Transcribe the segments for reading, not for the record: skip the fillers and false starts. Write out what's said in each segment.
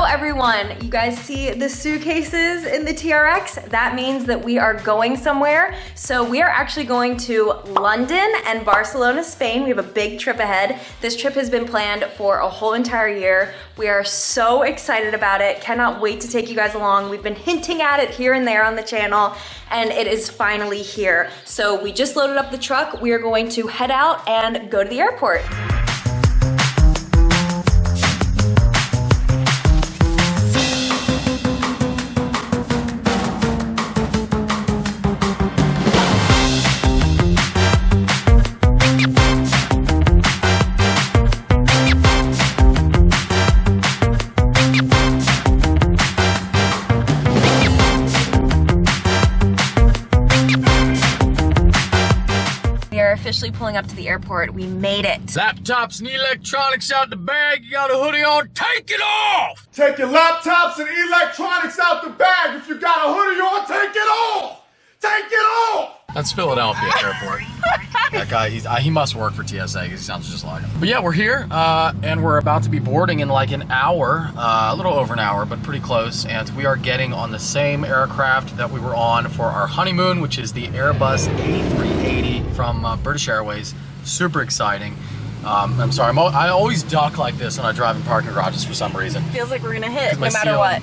everyone. You guys see the suitcases in the TRX? That means that we are going somewhere. So we are actually going to London and Barcelona, Spain. We have a big trip ahead. This trip has been planned for a whole entire year. We are so excited about it. Cannot wait to take you guys along. We've been hinting at it here and there on the channel, and it is finally here. So we just loaded up the truck. We are going to head out and go to the airport. Officially pulling up to the airport. We made it. Laptops and electronics out the bag. You got a hoodie on, take it off! Take your laptops and electronics out the bag. If you got a hoodie on, take it off! Take it off! That's Philadelphia Airport. That guy, he must work for TSA because he sounds just like him. But yeah, we're here and we're about to be boarding in like an hour, a little over an hour, but pretty close. And we are getting on the same aircraft that we were on for our honeymoon, which is the Airbus A380 from British Airways. Super exciting. I'm sorry, I always duck like this when I drive in parking garages for some reason. Feels like we're gonna hit no matter what.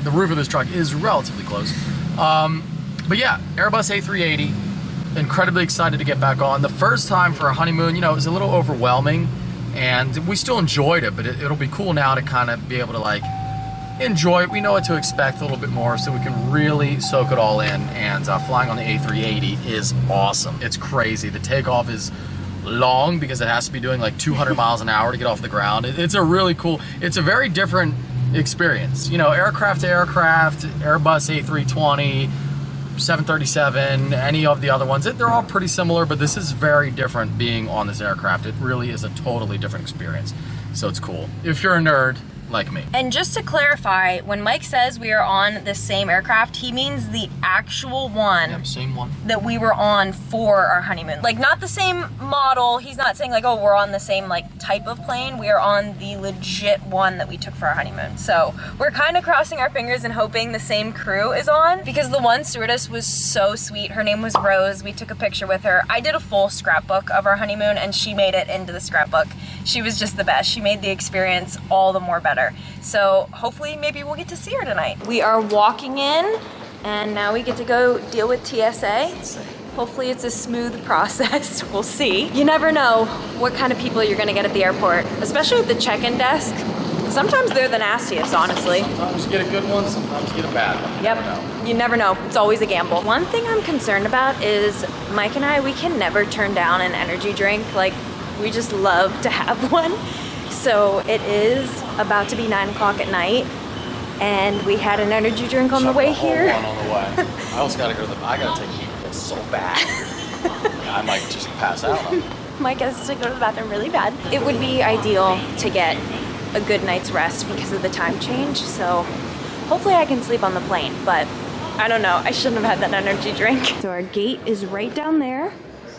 The roof of this truck is relatively close. But yeah, Airbus A380, incredibly excited to get back on. The first time for a honeymoon, you know, it was a little overwhelming and we still enjoyed it, but it'll be cool now to kind of be able to like enjoy it. We know what to expect a little bit more so we can really soak it all in, and flying on the A380 is awesome. It's crazy. The takeoff is long because it has to be doing like 200 miles an hour to get off the ground. It's a really cool, it's a very different experience. You know, aircraft to aircraft, Airbus A320, 737, any of the other ones, they're all pretty similar, but this is very different being on this aircraft. It really is a totally different experience. So it's cool. If you're a nerd like me. And just to clarify, when Mike says we are on the same aircraft, he means the actual one. Yeah, same one. That we were on for our honeymoon. Like not the same model. He's not saying like, oh, we're on the same like type of plane. We are on the legit one that we took for our honeymoon. So we're kind of crossing our fingers and hoping the same crew is on, because the one stewardess was so sweet. Her name was Rose. We took a picture with her. I did a full scrapbook of our honeymoon and she made it into the scrapbook. She was just the best. She made the experience all the more better. So hopefully maybe we'll get to see her tonight. We are walking in and now we get to go deal with TSA. Hopefully it's a smooth process. We'll see. You never know what kind of people you're gonna get at the airport, especially at the check-in desk. Sometimes they're the nastiest, honestly. Sometimes you get a good one, sometimes you get a bad one. Yep, you never know. It's always a gamble. One thing I'm concerned about is Mike and I, we can never turn down an energy drink. Like, we just love to have one. So it is about to be 9 o'clock at night, and we had an energy drink on the way here. One on the way. I also gotta go to I gotta take this so bad. I might just pass out on it. Mike has to go to the bathroom really bad. It would be ideal to get a good night's rest because of the time change. So hopefully I can sleep on the plane, but I don't know. I shouldn't have had that energy drink. So our gate is right down there,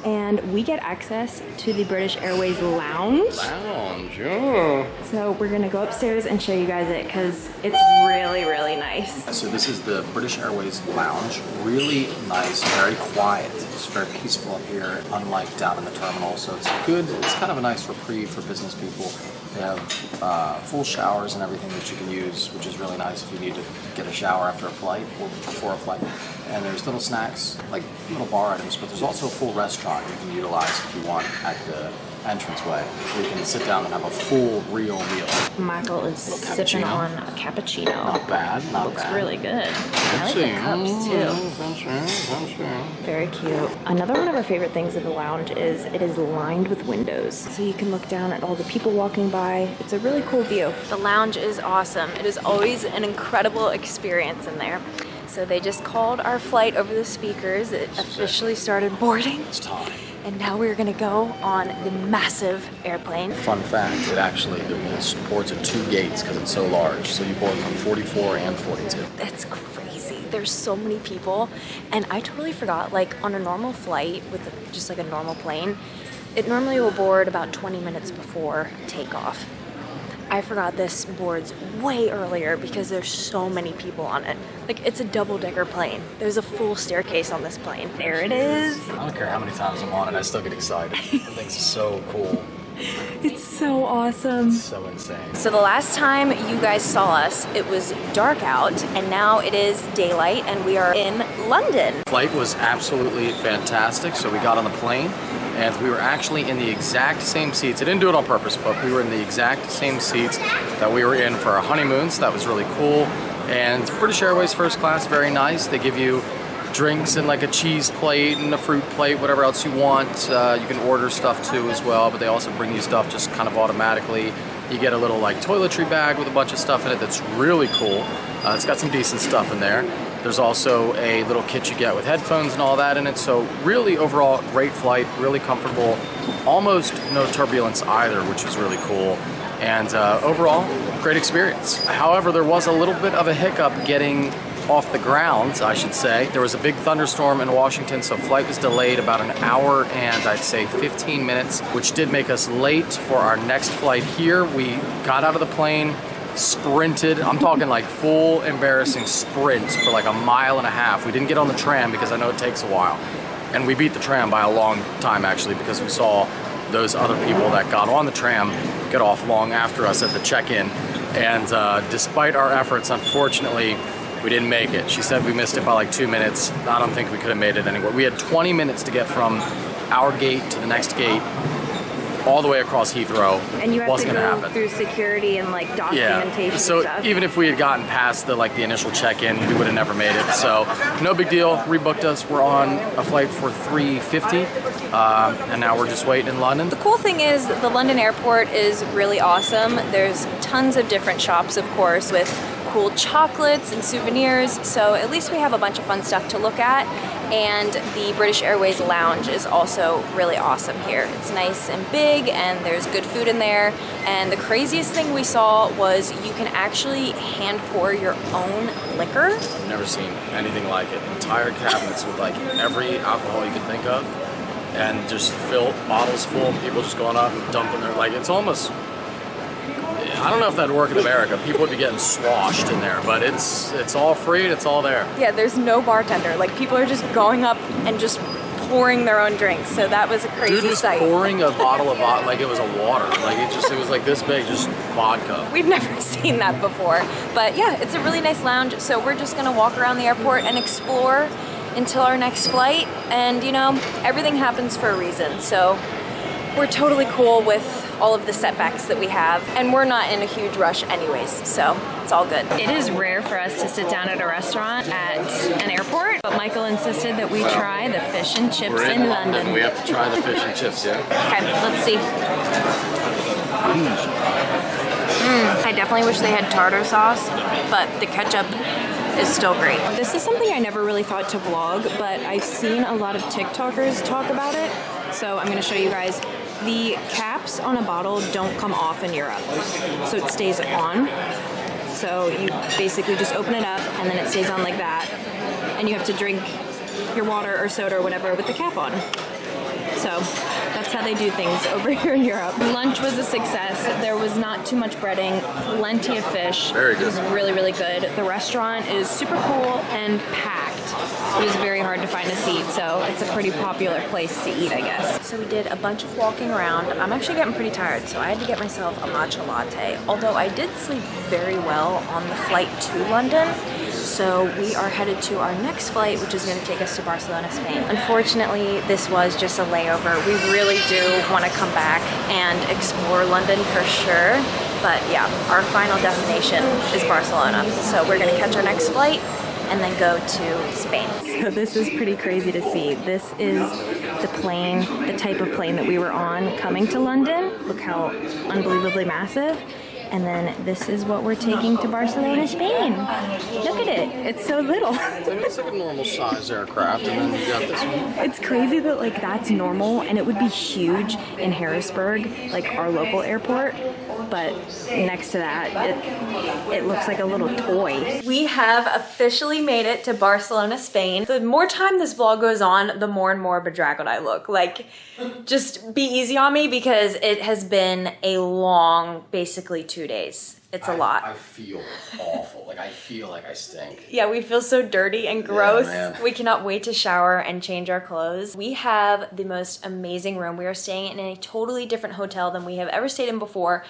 and we get access to the British Airways lounge. Yeah. So we're gonna go upstairs and show you guys it because it's really, really nice. So this is the British Airways lounge. Really nice, very quiet. It's very peaceful up here, unlike down in the terminal. So it's good. It's kind of a nice reprieve for business people. They have full showers and everything that you can use, which is really nice if you need to get a shower after a flight or before a flight. And there's little snacks, like little bar items, but there's also a full restaurant you can utilize if you want at the entranceway. You can sit down and have a full, real meal. Michael is sipping on a cappuccino. Not bad, not Looks bad. really good. I like the cups too. Very cute. Another one of our favorite things in the lounge is it is lined with windows. So you can look down at all the people walking by. It's a really cool view. The lounge is awesome. It is always an incredible experience in there. So they just called our flight over the speakers. It officially started boarding. It's time. And now we're gonna go on the massive airplane. Fun fact, it supports at 2 gates because it's so large. So you board from 44 and 42. That's crazy. There's so many people. And I totally forgot, like on a normal flight with just like a normal plane, it normally will board about 20 minutes before takeoff. I forgot this board's way earlier because there's so many people on it. Like, it's a double-decker plane. There's a full staircase on this plane. There it is. I don't care how many times I'm on it, I still get excited. That thing's so cool. It's so awesome. It's so insane. So the last time you guys saw us, it was dark out, and now it is daylight, and we are in London. Flight was absolutely fantastic. So we got on the plane, and we were actually in the exact same seats. I didn't do it on purpose, but we were in the exact same seats that we were in for our honeymoon, so that was really cool. And British Airways first class, very nice. They give you drinks and like a cheese plate and a fruit plate, whatever else you want. You can order stuff too as well, but they also bring you stuff just kind of automatically. You get a little like toiletry bag with a bunch of stuff in it that's really cool. It's got some decent stuff in there. There's also a little kit you get with headphones and all that in it. So really overall, great flight, really comfortable. Almost no turbulence either, which is really cool. And overall, great experience. However, there was a little bit of a hiccup getting off the ground, I should say. There was a big thunderstorm in Washington, so flight was delayed about an hour and I'd say 15 minutes, which did make us late for our next flight here. We got out of the plane, sprinted, I'm talking like full embarrassing sprint for like a mile and a half. We didn't get on the tram because I know it takes a while. And we beat the tram by a long time actually, because we saw those other people that got on the tram get off long after us at the check-in. And despite our efforts, unfortunately, we didn't make it. She said we missed it by like 2 minutes. I don't think we could have made it anywhere. We had 20 minutes to get from our gate to the next gate, all the way across Heathrow. And you have Wasn't to gonna go happen. through security and like documentation So stuff. even if we had gotten past the initial check-in, we would have never made it. So no big deal. Rebooked us. We're on a flight for 3:50, and now we're just waiting in London. The cool thing is the London airport is really awesome. There's tons of different shops, of course, with cool chocolates and souvenirs. So at least we have a bunch of fun stuff to look at. And the British Airways lounge is also really awesome here. It's nice and big, and there's good food in there. And the craziest thing we saw was you can actually hand pour your own liquor. I've never seen anything like it. Entire cabinets with like every alcohol you can think of, and just bottles full, people just going up and dumping their, like, it's almost, I don't know if that'd work in America. People would be getting sloshed in there, but it's all free and it's all there. Yeah, there's no bartender. Like, people are just going up and just pouring their own drinks. So that was a crazy Dude was sight. pouring a bottle of vodka like it was a water. Like it was like this big, just vodka. We've never seen that before. But yeah, it's a really nice lounge. So we're just gonna walk around the airport and explore until our next flight. And you know, everything happens for a reason. So we're totally cool with all of the setbacks that we have, and we're not in a huge rush anyways, so it's all good. It is rare for us to sit down at a restaurant at an airport, but Michael insisted that we try the fish and chips We're in London. We have to try the fish and chips, yeah? Okay, let's see. I definitely wish they had tartar sauce, but the ketchup is still great. This is something I never really thought to vlog, but I've seen a lot of TikTokers talk about it, so I'm gonna show you guys. The caps on a bottle don't come off in Europe, so it stays on. So you basically just open it up and then it stays on like that, and you have to drink your water or soda or whatever with the cap on. So that's how they do things over here in Europe. Lunch was a success. There was not too much breading, plenty of fish. Very good. It was really, really good. The restaurant is super cool and packed. It was very hard to find a seat, so it's a pretty popular place to eat, I guess. So we did a bunch of walking around. I'm actually getting pretty tired, so I had to get myself a matcha latte. Although I did sleep very well on the flight to London. So we are headed to our next flight, which is going to take us to Barcelona, Spain. Unfortunately, this was just a layover. We really do want to come back and explore London for sure. But yeah, our final destination is Barcelona. So we're going to catch our next flight and then go to Spain. So this is pretty crazy to see. This is the plane, the type of plane that we were on coming to London. Look how unbelievably massive. And then this is what we're taking to Barcelona, Spain. Look at it, it's so little. It's like a normal size aircraft, and then you got this one. It's crazy that like that's normal, and it would be huge in Harrisburg, like our local airport. But next to that, it looks like a little toy. We have officially made it to Barcelona, Spain. The more time this vlog goes on, the more and more bedraggled I look. Like, just be easy on me because it has been a long, basically 2 2 days. It's a lot. I feel awful. Like, I feel like I stink. Yeah, we feel so dirty and gross. Yeah, man. We cannot wait to shower and change our clothes. We have the most amazing room. We are staying in a totally different hotel than we have ever stayed in before,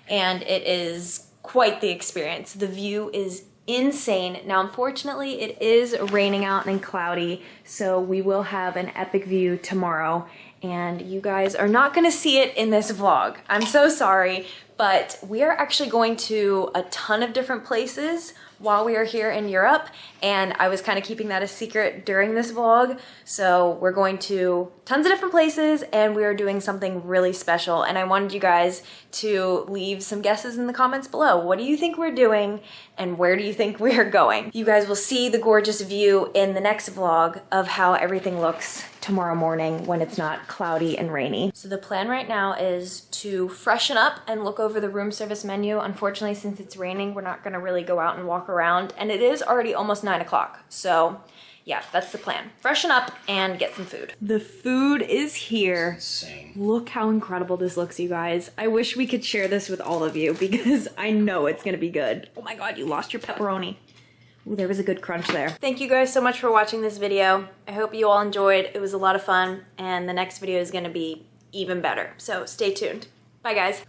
and it is quite the experience. The view is insane. Now, unfortunately, it is raining out and cloudy, so we will have an epic view tomorrow, and you guys are not gonna see it in this vlog. I'm so sorry, but we are actually going to a ton of different places while we are here in Europe, and I was kind of keeping that a secret during this vlog. So we're going to tons of different places, and we are doing something really special, and I wanted you guys to leave some guesses in the comments below. What do you think we're doing, and where do you think we are going? You guys will see the gorgeous view in the next vlog of how everything looks tomorrow morning when it's not cloudy and rainy. So the plan right now is to freshen up and look over the room service menu. Unfortunately, since it's raining, we're not gonna really go out and walk around, and it is already almost 9 o'clock. So yeah, that's the plan. Freshen up and get some food. The food is here. Insane. Look how incredible this looks, you guys. I wish we could share this with all of you because I know it's gonna be good. Oh my God, you lost your pepperoni. Ooh, there was a good crunch there. Thank you guys so much for watching this video. I hope you all enjoyed. It was a lot of fun, and the next video is gonna be even better. So stay tuned. Bye, guys.